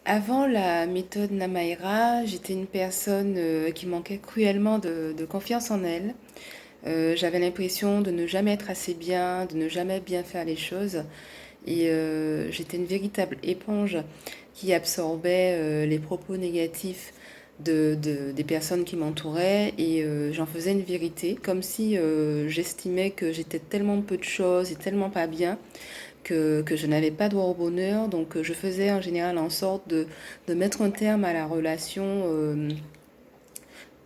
Avant la méthode Namaera, j'étais une personne qui manquait cruellement de confiance en elle. J'avais l'impression de ne jamais être assez bien, de ne jamais bien faire les choses. Et j'étais une véritable éponge qui absorbait les propos négatifs des personnes qui m'entouraient et j'en faisais une vérité, comme si j'estimais que j'étais tellement peu de choses et tellement pas bien que je n'avais pas droit au bonheur. Donc je faisais en général en sorte de mettre un terme à la relation.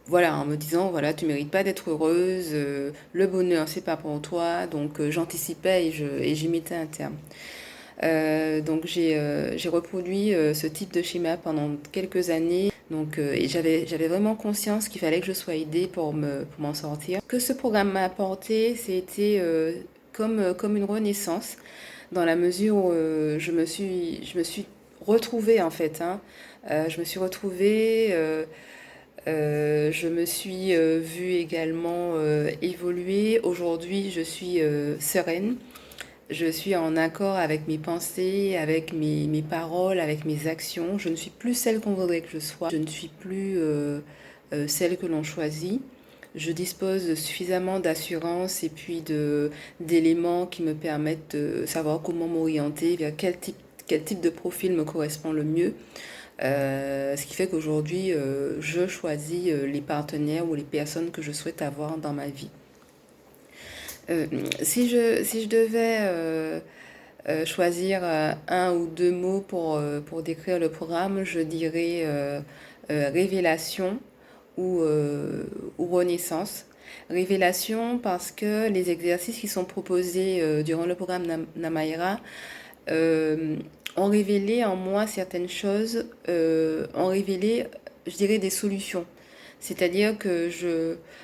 Voilà, en me disant, voilà, tu mérites pas d'être heureuse, le bonheur, c'est pas pour toi. Donc j'anticipais et j'y mettais un terme. Donc j'ai reproduit ce type de schéma pendant quelques années. Donc, et j'avais vraiment conscience qu'il fallait que je sois aidée pour m'en sortir. Ce que ce programme m'a apporté, c'était comme une renaissance, dans la mesure où je me suis retrouvée en fait. Hein. Je me suis retrouvée, je me suis vue également évoluer. Aujourd'hui, je suis sereine. Je suis en accord avec mes pensées, avec mes paroles, avec mes actions. Je ne suis plus celle qu'on voudrait que je sois. Je ne suis plus celle que l'on choisit. Je dispose de suffisamment d'assurance et puis d'éléments qui me permettent de savoir comment m'orienter, vers quel type de profil me correspond le mieux. Ce qui fait qu'aujourd'hui, je choisis les partenaires ou les personnes que je souhaite avoir dans ma vie. Euh, si je devais choisir un ou deux mots pour décrire le programme, je dirais révélation ou, renaissance. Révélation parce que les exercices qui sont proposés durant le programme Namaera euh, ont révélé en moi certaines choses, ont révélé, je dirais, des solutions. C'est-à-dire que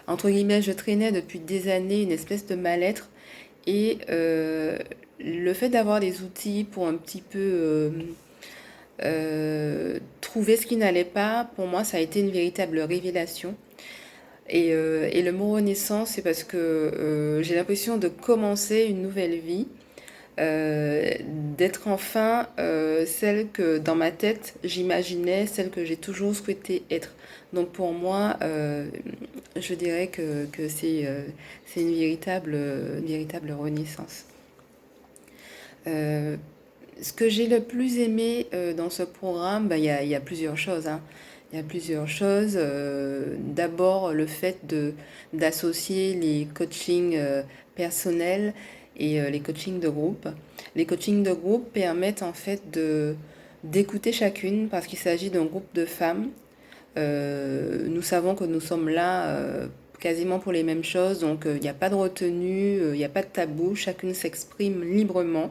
entre guillemets, je traînais depuis des années une espèce de mal-être et le fait d'avoir des outils pour un petit peu trouver ce qui n'allait pas, pour moi, ça a été une véritable révélation. Et le mot renaissance, c'est parce que j'ai l'impression de commencer une nouvelle vie, euh, d'être enfin celle que dans ma tête j'imaginais, celle que j'ai toujours souhaité être. Donc pour moi, je dirais que c'est une véritable renaissance. Euh, Ce que j'ai le plus aimé dans ce programme, bah, il y a plusieurs choses. Hein. Il y a plusieurs choses. D'abord, le fait d'associer les coachings personnels et les coachings de groupe. Les coachings de groupe permettent en fait d'écouter chacune parce qu'il s'agit d'un groupe de femmes. Nous savons que nous sommes là quasiment pour les mêmes choses, donc il n'y a pas de retenue, il n'y a pas de tabou, chacune s'exprime librement.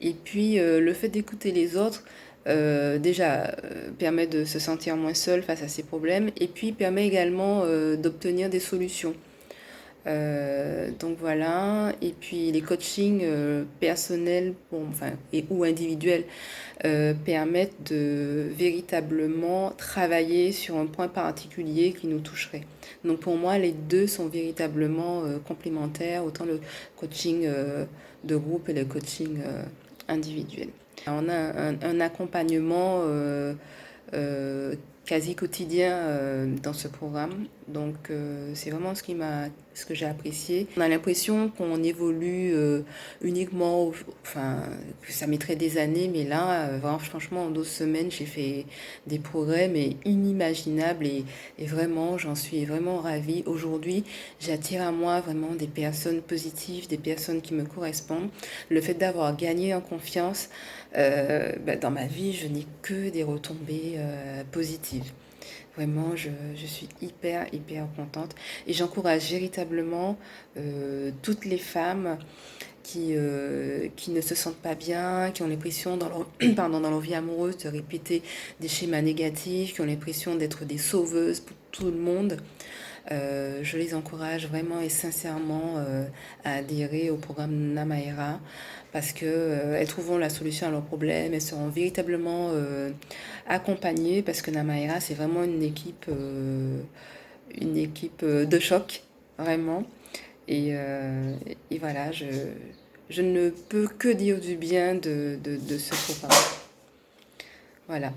Et puis le fait d'écouter les autres, déjà, permet de se sentir moins seul face à ses problèmes et puis permet également d'obtenir des solutions. Donc voilà, et puis les coachings personnels enfin, ou individuels permettent de véritablement travailler sur un point particulier qui nous toucherait. Donc pour moi, les deux sont véritablement complémentaires, autant le coaching de groupe et le coaching individuel. On a un accompagnement quasi quotidien dans ce programme. Donc c'est vraiment ce que j'ai apprécié. On a l'impression qu'on évolue uniquement, enfin que ça mettrait des années, mais là, vraiment, franchement, en 12 semaines, j'ai fait des progrès mais inimaginables et vraiment, j'en suis vraiment ravie. Aujourd'hui, j'attire à moi vraiment des personnes positives, des personnes qui me correspondent. Le fait d'avoir gagné en confiance, dans ma vie, je n'ai que des retombées positives. Vraiment, je suis hyper contente. Et j'encourage véritablement toutes les femmes qui ne se sentent pas bien, qui ont l'impression dans leur, pardon, dans leur vie amoureuse de répéter des schémas négatifs, qui ont l'impression d'être des sauveuses pour tout le monde. Je les encourage vraiment et sincèrement à adhérer au programme Namaera parce que elles trouveront la solution à leurs problèmes, elles seront véritablement accompagnées parce que Namaera c'est vraiment une équipe de choc vraiment et voilà je ne peux que dire du bien de ce programme. Voilà.